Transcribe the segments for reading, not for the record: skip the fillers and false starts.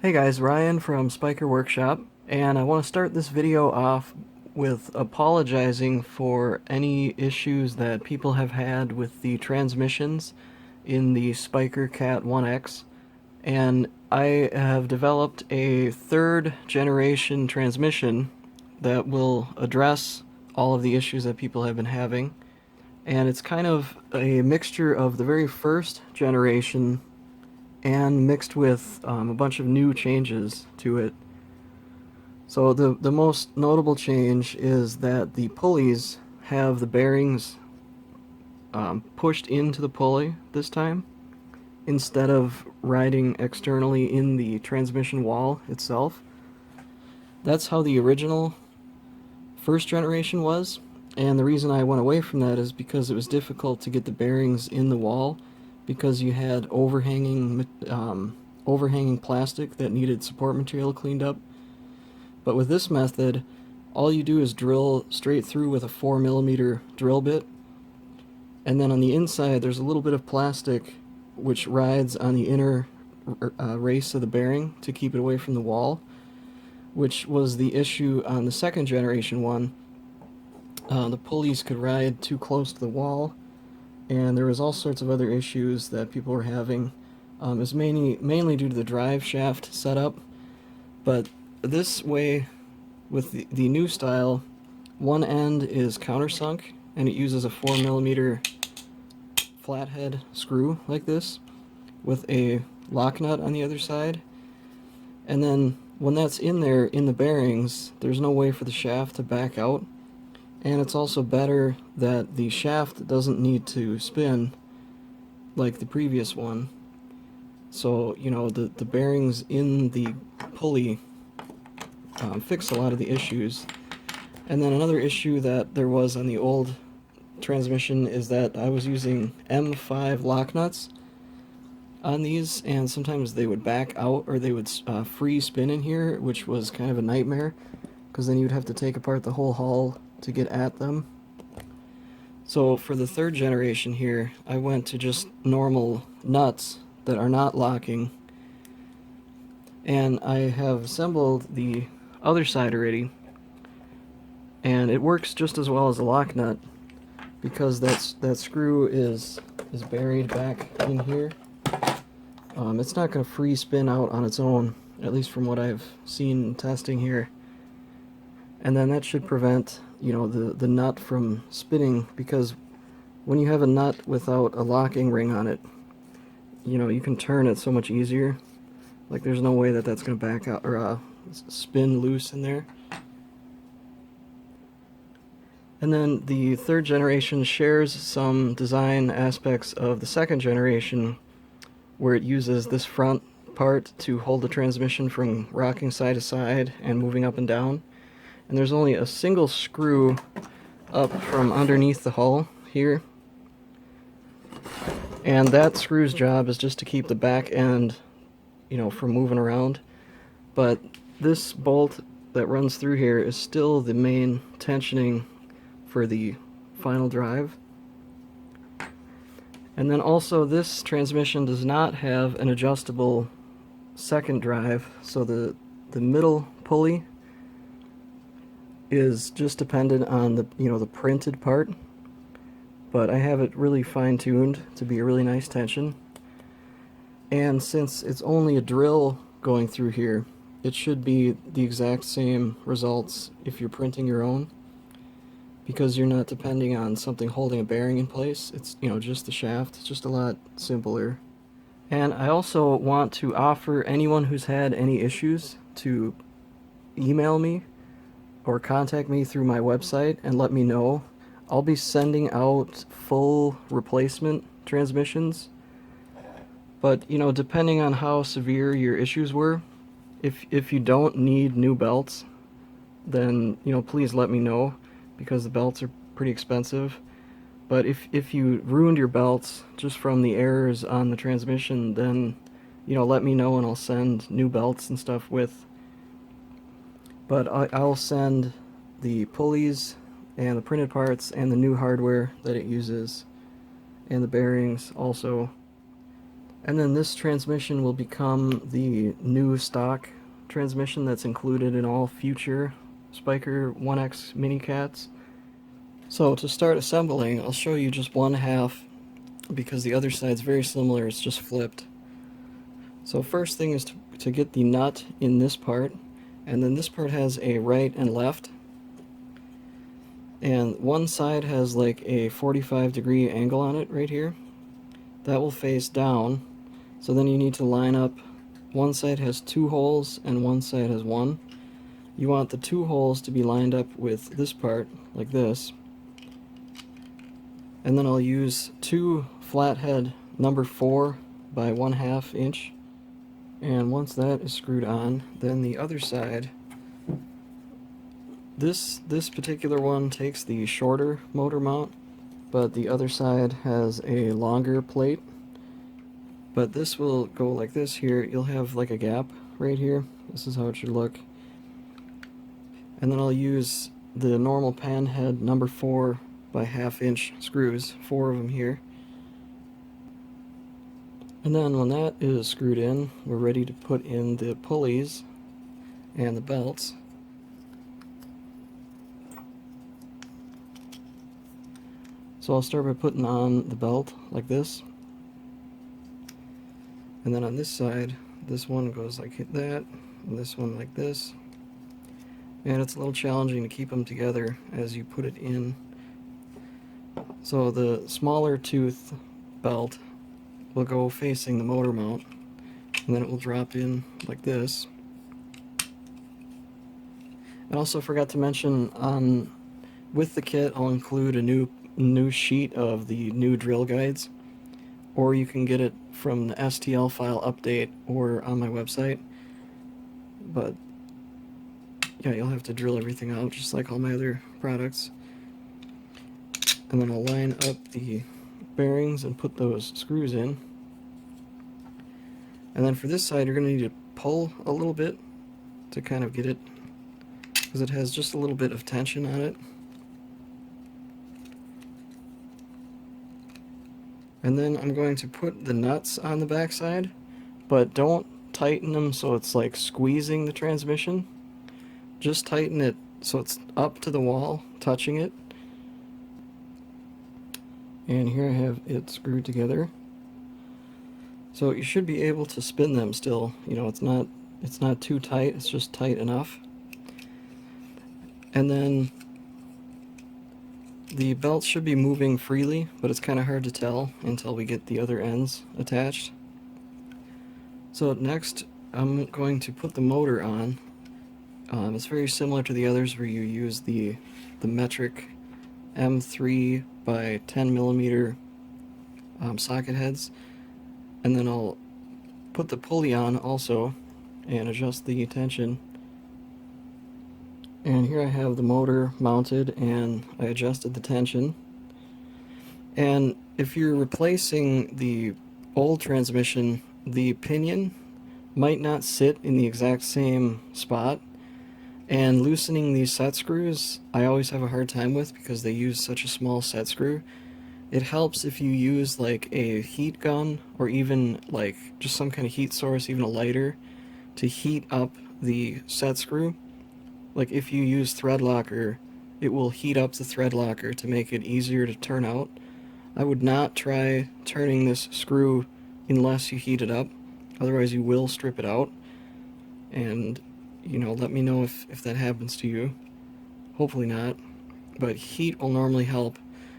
Hey guys, Ryan from Spyker Workshop, and I want to start this video off with apologizing for any issues that people have had with the transmissions in the Spyker Cat 1X. And I have developed a third generation transmission that will address all of the issues that people have been having. And it's kind of a mixture of the very first generation and mixed with a bunch of new changes to it. So the most notable change is that the pulleys have the bearings pushed into the pulley this time, instead of riding externally in the transmission wall itself. That's how the original first generation was, and the reason I went away from that is because it was difficult to get the bearings in the wall, because you had overhanging plastic that needed support material cleaned up. But with this method, all you do is drill straight through with a 4mm drill bit, and then on the inside there's a little bit of plastic which rides on the inner race of the bearing to keep it away from the wall, which was the issue on the second generation one. The pulleys could ride too close to the wall, and there was all sorts of other issues that people were having. It was mainly due to the drive shaft setup, but this way, with the new style, one end is countersunk, and it uses a 4mm flathead screw like this, with a lock nut on the other side. And then when that's in there, in the bearings, there's no way for the shaft to back out. And it's also better that the shaft doesn't need to spin like the previous one. So, you know, the bearings in the pulley fix a lot of the issues. And then another issue that there was on the old transmission is that I was using M5 lock nuts on these, and sometimes they would back out, or they would free spin in here, which was kind of a nightmare, because then you'd have to take apart the whole hull to get at them. So for the third generation here, I went to just normal nuts that are not locking, and I have assembled the other side already, and it works just as well as a lock nut, because that screw is buried back in here. It's not going to free spin out on its own, at least from what I've seen in testing here. And then that should prevent, you know, the nut from spinning, because when you have a nut without a locking ring on it, you know, you can turn it so much easier. Like, there's no way that that's going to back out or spin loose in there. And then the third generation shares some design aspects of the second generation, where it uses this front part to hold the transmission from rocking side to side and moving up and down. And there's only a single screw up from underneath the hull here, and that screw's job is just to keep the back end, you know, from moving around. But this bolt that runs through here is still the main tensioning for the final drive. And then also, this transmission does not have an adjustable second drive, so the middle pulley is just dependent on the, you know, the printed part, but I have it really fine-tuned to be a really nice tension. And since it's only a drill going through here, it should be the exact same results if you're printing your own, because you're not depending on something holding a bearing in place. It's, you know, just the shaft. It's just a lot simpler. And I also want to offer anyone who's had any issues to email me or contact me through my website and let me know. I'll be sending out full replacement transmissions, but, you know, depending on how severe your issues were, if you don't need new belts, then, you know, please let me know, because the belts are pretty expensive. But if you ruined your belts just from the errors on the transmission, then, you know, let me know and I'll send new belts and stuff with. But I'll send the pulleys and the printed parts and the new hardware that it uses, and the bearings also. And then this transmission will become the new stock transmission that's included in all future Spyker 1X mini cats. So to start assembling, I'll show you just one half because the other side's very similar, it's just flipped. So first thing is to get the nut in this part, and then this part has a right and left. And one side has like a 45-degree angle on it right here. That will face down. So then you need to line up, one side has 2 holes and one side has 1. You want the 2 holes to be lined up with this part, like this. And then I'll use 2 flathead number 4 by 1/2 inch. And once that is screwed on, then the other side, this particular one takes the shorter motor mount, but the other side has a longer plate. But this will go like this here. You'll have like a gap right here. This is how it should look. And then I'll use the normal pan head number 4 by 1/2 inch screws, 4 of them here. And then when that is screwed in, we're ready to put in the pulleys and the belts. So I'll start by putting on the belt like this. And then on this side, this one goes like that, and this one like this. And it's a little challenging to keep them together as you put it in. So the smaller tooth belt will go facing the motor mount, and then it will drop in like this. I also forgot to mention, with the kit I'll include a new sheet of the new drill guides, or you can get it from the STL file update or on my website. But yeah, you'll have to drill everything out just like all my other products. And then I'll line up the bearings and put those screws in. And then for this side, you're going to need to pull a little bit to kind of get it, because it has just a little bit of tension on it. And then I'm going to put the nuts on the back side, but don't tighten them so it's like squeezing the transmission. Just tighten it so it's up to the wall, touching it. And here I have it screwed together. So you should be able to spin them still. You know, it's not too tight, it's just tight enough. And then the belt should be moving freely, but it's kind of hard to tell until we get the other ends attached. So next, I'm going to put the motor on. It's very similar to the others where you use the metric M3 by 10 millimeter socket heads. And then I'll put the pulley on also and adjust the tension. And here I have the motor mounted and I adjusted the tension. And if you're replacing the old transmission, the pinion might not sit in the exact same spot. And loosening these set screws, I always have a hard time with because they use such a small set screw. It helps if you use like a heat gun or even like just some kind of heat source, even a lighter, to heat up the set screw. Like if you use thread locker, it will heat up the thread locker to make it easier to turn out. I would not try turning this screw unless you heat it up, otherwise you will strip it out. And you know, let me know if that happens to you. Hopefully not, but heat will normally help.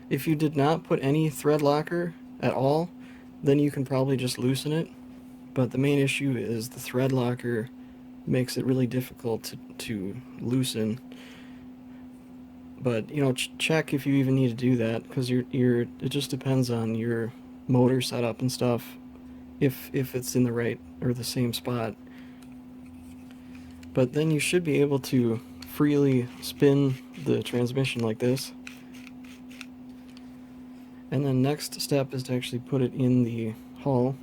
If you did not put any thread locker at all, then you can probably just loosen it. But the main issue is the thread locker makes it really difficult to loosen. But you know, check if you even need to do that, because it just depends on your motor setup and stuff, if it's in the right or the same spot. But then you should be able to freely spin the transmission like this. And then next step is to actually put it in the hull.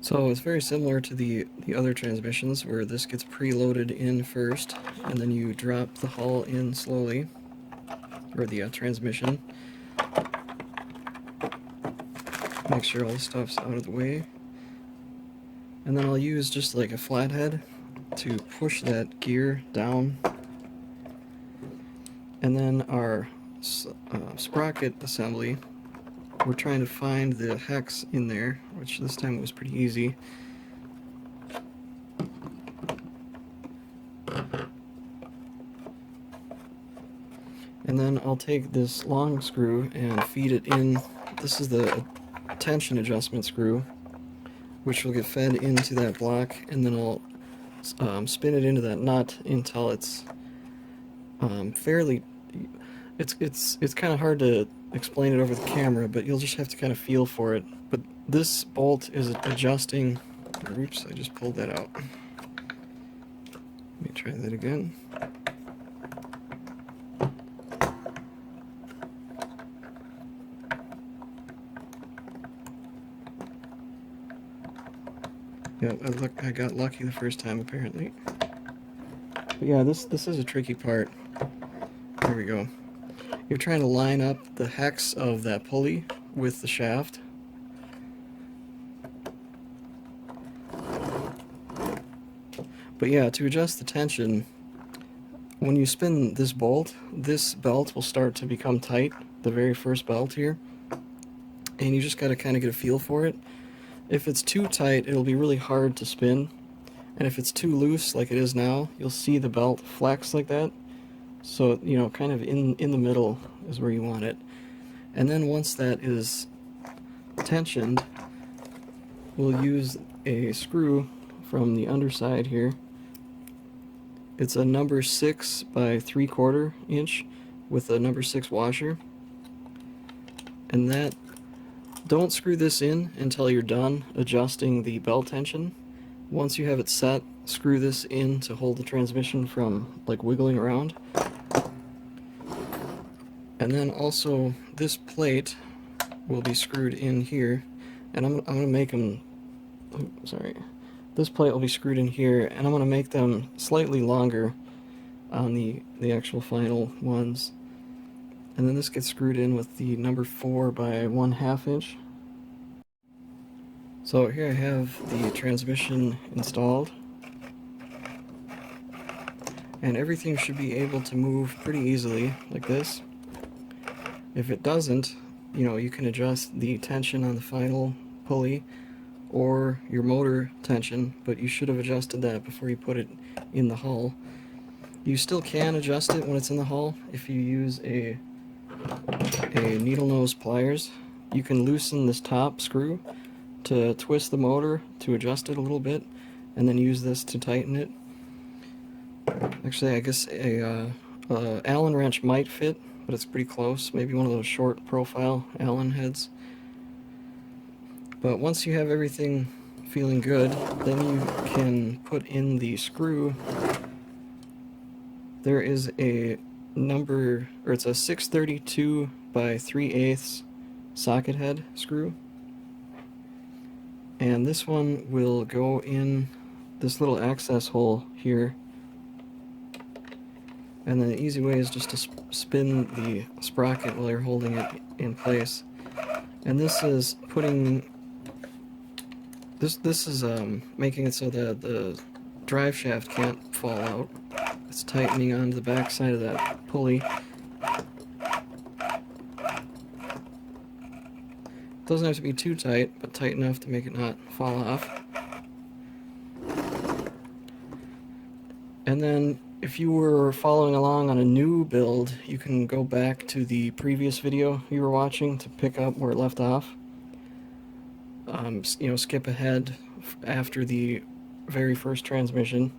So it's very similar to the other transmissions, where this gets preloaded in first, and then you drop the hull in slowly, or the transmission. make sure all the stuff's out of the way. And then I'll use just like a flathead to push that gear down. And then our sprocket assembly, we're trying to find the hex in there, which this time was pretty easy. And then I'll take this long screw and feed it in. This is the tension adjustment screw, which will get fed into that block, and then I'll spin it into that nut until it's fairly. It's kind of hard to explain it over the camera, but you'll just have to kind of feel for it. But this bolt is adjusting. Oops, I just pulled that out. Let me try that again. Yeah, I got lucky the first time apparently. But yeah, this is a tricky part. There we go. You're trying to line up the hex of that pulley with the shaft. But yeah, to adjust the tension, when you spin this bolt, this belt will start to become tight, the very first belt here. And you just gotta kind of get a feel for it. If it's too tight, it'll be really hard to spin. And if it's too loose, like it is now, you'll see the belt flex like that. So, you know, kind of in the middle is where you want it. And then once that is tensioned, we'll use a screw from the underside here. It's a number 6 by 3/4 inch with a number 6 washer. And that, don't screw this in until you're done adjusting the belt tension. Once you have it set, screw this in to hold the transmission from like wiggling around. And then also this plate will be screwed in here, and I'm gonna make them. Oh, sorry, this plate will be screwed in here, and I'm gonna make them slightly longer on the actual final ones. And then this gets screwed in with the number 4 by 1/2 inch. So here I have the transmission installed, and everything should be able to move pretty easily like this. If it doesn't, you know, you can adjust the tension on the final pulley or your motor tension, but you should have adjusted that before you put it in the hull. You still can adjust it when it's in the hull if you use a needle nose pliers. You can loosen this top screw to twist the motor to adjust it a little bit, and then use this to tighten it. Actually, I guess a Allen wrench might fit, but it's pretty close. Maybe one of those short profile Allen heads. But once you have everything feeling good, then you can put in the screw. There is a number, or it's a 632 by 3/8 socket head screw. And this one will go in this little access hole here. And then the easy way is just to spin the sprocket while you're holding it in place. And this is putting, this is making it so that the drive shaft can't fall out. It's tightening onto the back side of that pulley. Doesn't have to be too tight, but tight enough to make it not fall off. And then if you were following along on a new build, you can go back to the previous video you were watching to pick up where it left off. You know, skip ahead after the very first transmission.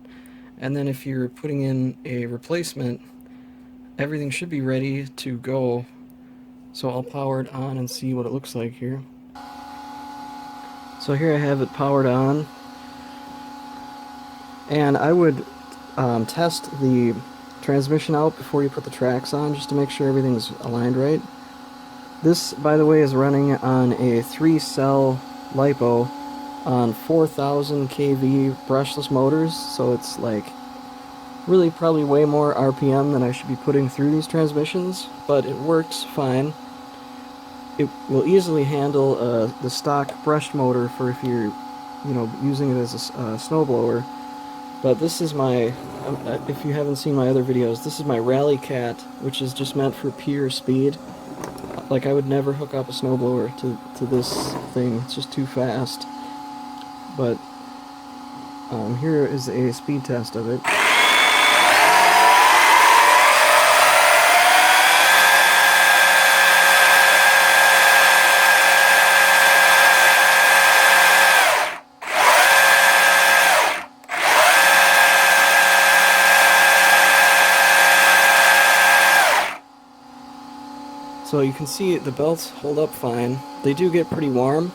And then if you're putting in a replacement, everything should be ready to go. So I'll power it on and see what it looks like here. So here I have it powered on. And I would test the transmission out before you put the tracks on, just to make sure everything's aligned right. This, by the way, is running on a 3-cell LiPo on 4,000 kV brushless motors, so it's like really probably way more RPM than I should be putting through these transmissions, but it works fine. it will easily handle the stock brushed motor for if you're, using it as a snowblower. But this is my, if you haven't seen my other videos, this is my Rally Cat, which is just meant for pure speed. Like, I would never hook up a snowblower to this thing, it's just too fast. But here is a speed test of it. So you can see the belts hold up fine. They do get pretty warm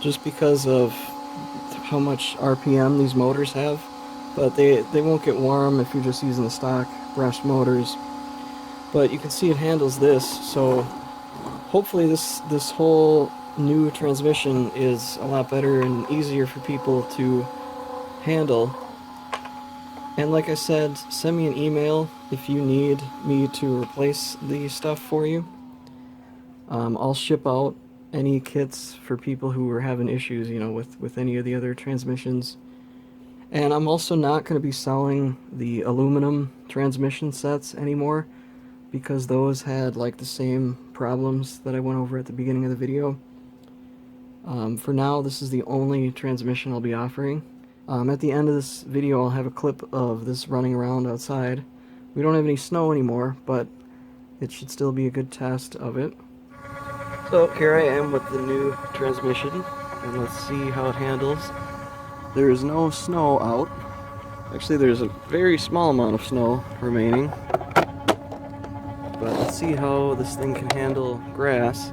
just because of how much RPM these motors have, but they won't get warm if you're just using the stock brushed motors. But you can see it handles this, so hopefully this whole new transmission is a lot better and easier for people to handle. And like I said, send me an email if you need me to replace the stuff for you. I'll ship out any kits for people who are having issues, with any of the other transmissions. And I'm also not going to be selling the aluminum transmission sets anymore, because those had like the same problems that I went over at the beginning of the video. For now, this is the only transmission I'll be offering. At the end of this video, I'll have a clip of this running around outside. We don't have any snow anymore, but it should still be a good test of it. So here I am with the new transmission, and let's see how it handles. There is no snow out. Actually, there's a very small amount of snow remaining. But let's see how this thing can handle grass.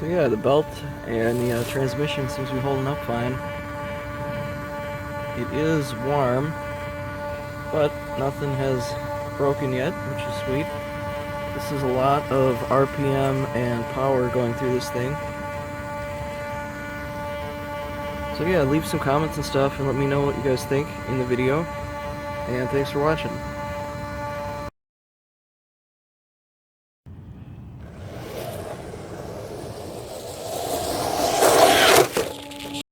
So yeah, the belt and the transmission seems to be holding up fine. It is warm, but nothing has broken yet, which is sweet. This is a lot of RPM and power going through this thing. So yeah, leave some comments and stuff and let me know what you guys think in the video. And thanks for watching.